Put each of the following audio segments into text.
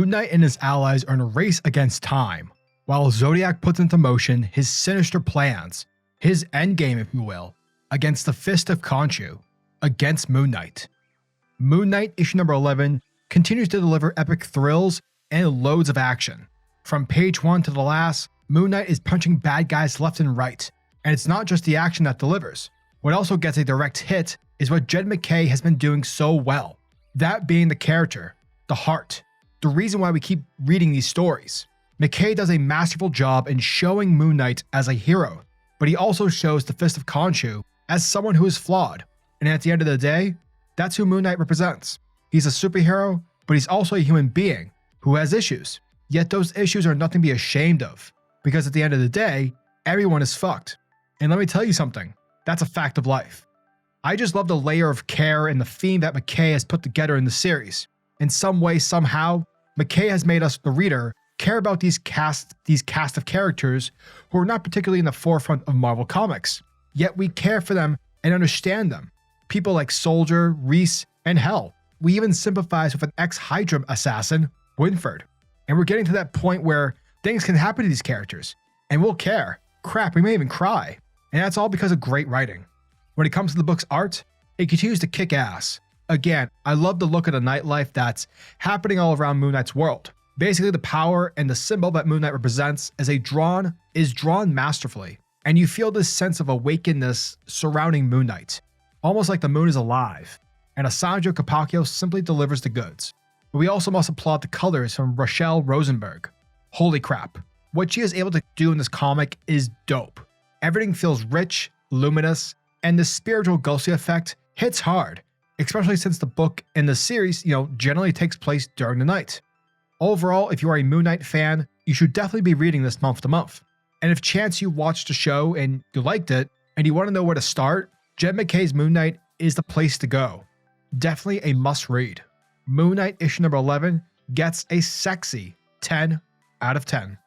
Moon Knight and his allies are in a race against time, while Zodiac puts into motion his sinister plans, his endgame if you will, against the Fist of Khonshu, against Moon Knight. Moon Knight issue number 11 continues to deliver epic thrills and loads of action. From page 1 to the last, Moon Knight is punching bad guys left and right, and it's not just the action that delivers. What also gets a direct hit is what Jed MacKay has been doing so well, that being the character, the heart, the reason why we keep reading these stories. MacKay does a masterful job in showing Moon Knight as a hero, but he also shows the Fist of Khonshu as someone who is flawed, and at the end of the day, that's who Moon Knight represents. He's a superhero, but he's also a human being who has issues, yet those issues are nothing to be ashamed of, because at the end of the day, everyone is fucked. And let me tell you something, that's a fact of life. I just love the layer of care and the theme that MacKay has put together in the series. In some way, somehow, MacKay has made us, the reader, care about these cast of characters who are not particularly in the forefront of Marvel Comics, yet we care for them and understand them. People like Soldier, Reese, and hell, we even sympathize with an ex-Hydra assassin, Winford. And we're getting to that point where things can happen to these characters, and we'll care. Crap, we may even cry. And that's all because of great writing. When it comes to the book's art, it continues to kick ass. Again, I love the look of the nightlife that's happening all around Moon Knight's world. Basically, the power and the symbol that Moon Knight represents is drawn masterfully, and you feel this sense of awakenedness surrounding Moon Knight, almost like the moon is alive, and Alessandro Capaccio simply delivers the goods. But we also must applaud the colors from Rachelle Rosenberg. Holy crap, what she is able to do in this comic is dope. Everything feels rich, luminous, and the spiritual ghostly effect hits hard, especially since the book in the series, generally takes place during the night. Overall, if you are a Moon Knight fan, you should definitely be reading this month to month. And if chance you watched the show and you liked it, and you want to know where to start, Jed MacKay's Moon Knight is the place to go. Definitely a must read. Moon Knight issue number 11 gets a sexy 10 out of 10.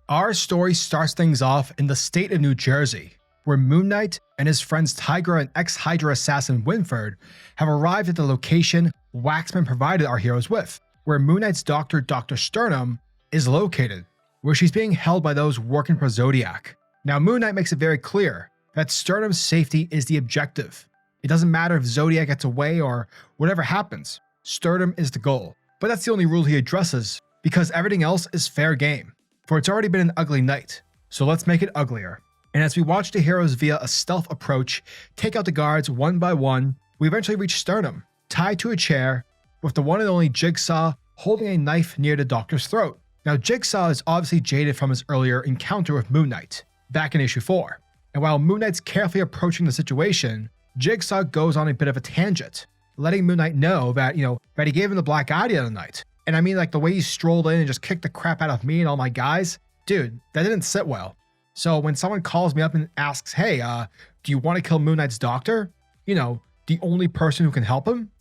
Our story starts things off in the state of New Jersey, where Moon Knight and his friends Tigra and ex-Hydra assassin Winford have arrived at the location Waxman provided our heroes with, where Moon Knight's doctor, Dr. Sternum, is located, where she's being held by those working for Zodiac. Now, Moon Knight makes it very clear that Sternum's safety is the objective. It doesn't matter if Zodiac gets away or whatever happens, Sternum is the goal. But that's the only rule he addresses, because everything else is fair game. For it's already been an ugly night, so let's make it uglier. And as we watch the heroes via a stealth approach take out the guards one by one, we eventually reach Sternum, tied to a chair, with the one and only Jigsaw holding a knife near the doctor's throat. Now, Jigsaw is obviously jaded from his earlier encounter with Moon Knight, back in issue 4. And while Moon Knight's carefully approaching the situation, Jigsaw goes on a bit of a tangent, letting Moon Knight know that, that he gave him the black eye the other night. And I mean, like, the way he strolled in and just kicked the crap out of me and all my guys, dude, that didn't sit well. So when someone calls me up and asks, hey, do you want to kill Moon Knight's doctor? The only person who can help him?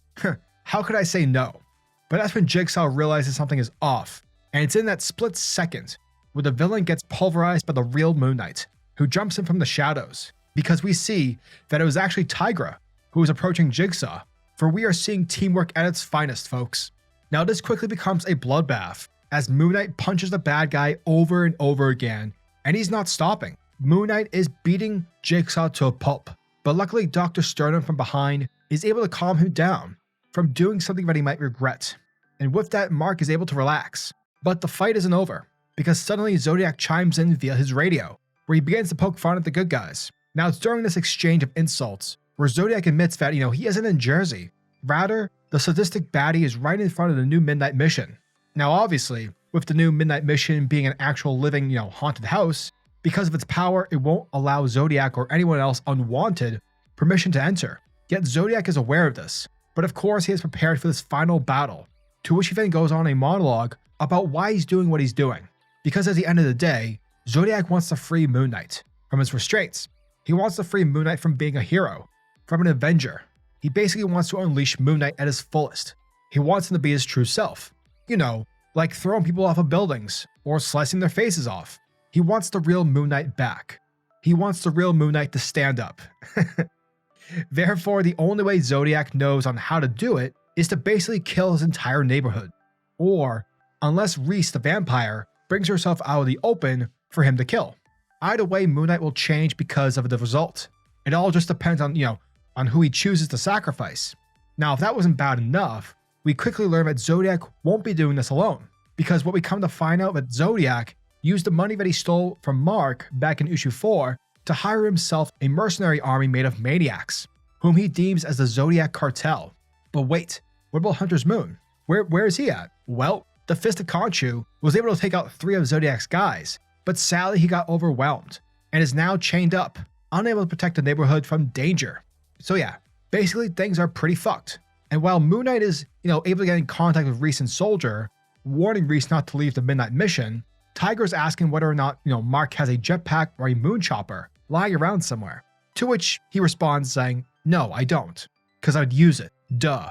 How could I say no? But that's when Jigsaw realizes something is off. And it's in that split second where the villain gets pulverized by the real Moon Knight, who jumps in from the shadows, because we see that it was actually Tigra who was approaching Jigsaw, for we are seeing teamwork at its finest, folks. Now this quickly becomes a bloodbath, as Moon Knight punches the bad guy over and over again, and he's not stopping. Moon Knight is beating Jigsaw to a pulp, but luckily Dr. Sternum from behind is able to calm him down from doing something that he might regret. And with that, Mark is able to relax. But the fight isn't over, because suddenly Zodiac chimes in via his radio, where he begins to poke fun at the good guys. Now it's during this exchange of insults where Zodiac admits that, he isn't in Jersey. Rather, the sadistic baddie is right in front of the new Midnight Mission. Now obviously, with the new Midnight Mission being an actual living, haunted house, because of its power, it won't allow Zodiac or anyone else unwanted permission to enter. Yet Zodiac is aware of this, but of course he is prepared for this final battle, to which he then goes on a monologue about why he's doing what he's doing. Because at the end of the day, Zodiac wants to free Moon Knight from his restraints. He wants to free Moon Knight from being a hero, from an avenger. He basically wants to unleash Moon Knight at his fullest. He wants him to be his true self. Like throwing people off of buildings or slicing their faces off. He wants the real Moon Knight back. He wants the real Moon Knight to stand up. Therefore, the only way Zodiac knows on how to do it is to basically kill his entire neighborhood. Or, unless Reese the vampire brings herself out of the open for him to kill. Either way, Moon Knight will change because of the result. It all just depends on, on who he chooses to sacrifice. Now, if that wasn't bad enough, we quickly learn that Zodiac won't be doing this alone, because what we come to find out that Zodiac used the money that he stole from Mark back in issue 4 to hire himself a mercenary army made of maniacs, whom he deems as the Zodiac cartel. But wait, what about Hunter's Moon? Where is he at? Well, the Fist of Khonshu was able to take out 3 of Zodiac's guys, but sadly he got overwhelmed and is now chained up, unable to protect the neighborhood from danger. So yeah, basically things are pretty fucked. And while Moon Knight is, able to get in contact with Reese and Soldier, warning Reese not to leave the Midnight Mission, Tigra is asking whether or not, Mark has a jetpack or a moon chopper lying around somewhere. To which he responds saying, "No, I don't, because I'd use it, duh."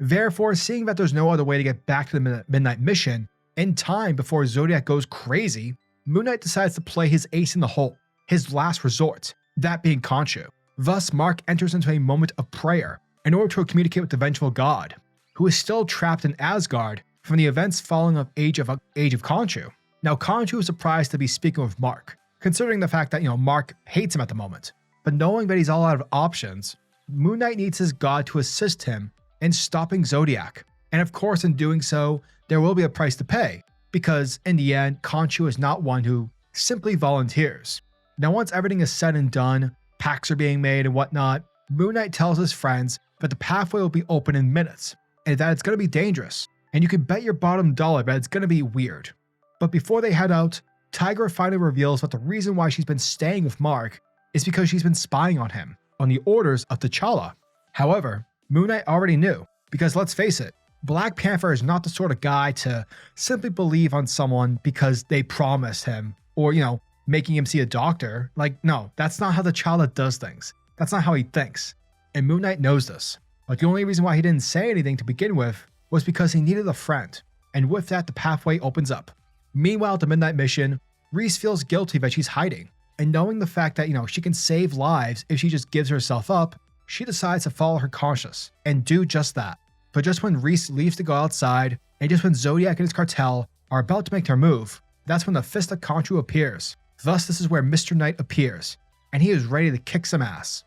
Therefore, seeing that there's no other way to get back to the Midnight Mission in time before Zodiac goes crazy, Moon Knight decides to play his ace in the hole, his last resort, that being Khonshu. Thus, Mark enters into a moment of prayer in order to communicate with the vengeful god, who is still trapped in Asgard from the events following of Age of Khonshu. Now, Khonshu is surprised to be speaking with Mark, considering the fact that, Mark hates him at the moment. But knowing that he's all out of options, Moon Knight needs his god to assist him in stopping Zodiac. And of course, in doing so, there will be a price to pay, because in the end, Khonshu is not one who simply volunteers. Now, once everything is said and done, pacts are being made and whatnot, Moon Knight tells his friends that the pathway will be open in minutes, and that it's going to be dangerous, and you can bet your bottom dollar that it's going to be weird. But before they head out, Tigra finally reveals that the reason why she's been staying with Mark is because she's been spying on him, on the orders of T'Challa. However, Moon Knight already knew, because let's face it, Black Panther is not the sort of guy to simply believe on someone because they promised him, or, making him see a doctor. Like, no, that's not how T'Challa does things. That's not how he thinks. And Moon Knight knows this. But the only reason why he didn't say anything to begin with was because he needed a friend. And with that, the pathway opens up. Meanwhile, at the Midnight Mission, Reese feels guilty that she's hiding. And knowing the fact that, she can save lives if she just gives herself up, she decides to follow her conscience and do just that. But just when Reese leaves to go outside, and just when Zodiac and his cartel are about to make their move, that's when the Fist of Khonshu appears. Thus, this is where Mr. Knight appears, and he is ready to kick some ass.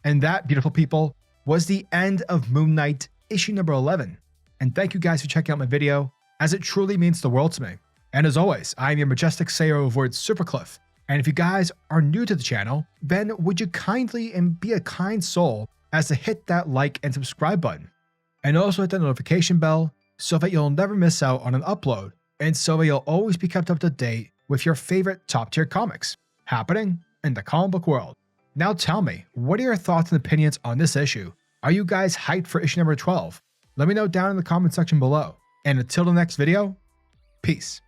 And that, beautiful people, was the end of Moon Knight issue number 11. And thank you guys for checking out my video, as it truly means the world to me. And as always, I am your majestic sayer of words, Supercliff. And if you guys are new to the channel, then would you kindly and be a kind soul as to hit that like and subscribe button. And also hit that notification bell so that you'll never miss out on an upload, and so that you'll always be kept up to date with your favorite top tier comics happening in the comic book world. Now tell me, what are your thoughts and opinions on this issue? Are you guys hyped for issue number 12? Let me know down in the comment section below. And until the next video, peace.